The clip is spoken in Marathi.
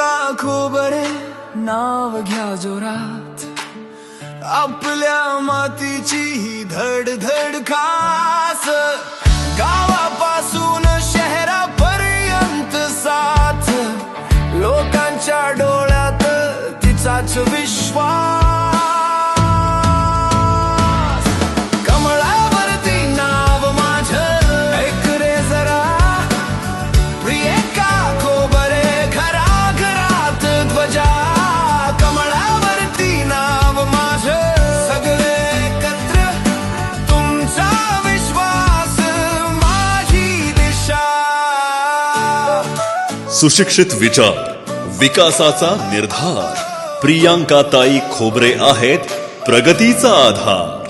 प्रियंका खोबरे नाव घ्या जोरात, आपल्या मातीची ही धडधड खास, गावापासून शहरापर्यंत साथ, लोकांच्या डोळ्यात तिचाच विश्वास, कमळावरती नाव माझं ऐक रे जरा, प्रियंका खोबरे घराघरात ध्वजा, कमळावरती नाव माझं, सगळे एकत्र तुमचा विश्वास माझी दिशा. सुशिक्षित विचार, विकासाचा निर्धार. प्रियांकाताई खोबरे आहेत प्रगतीचा आधार.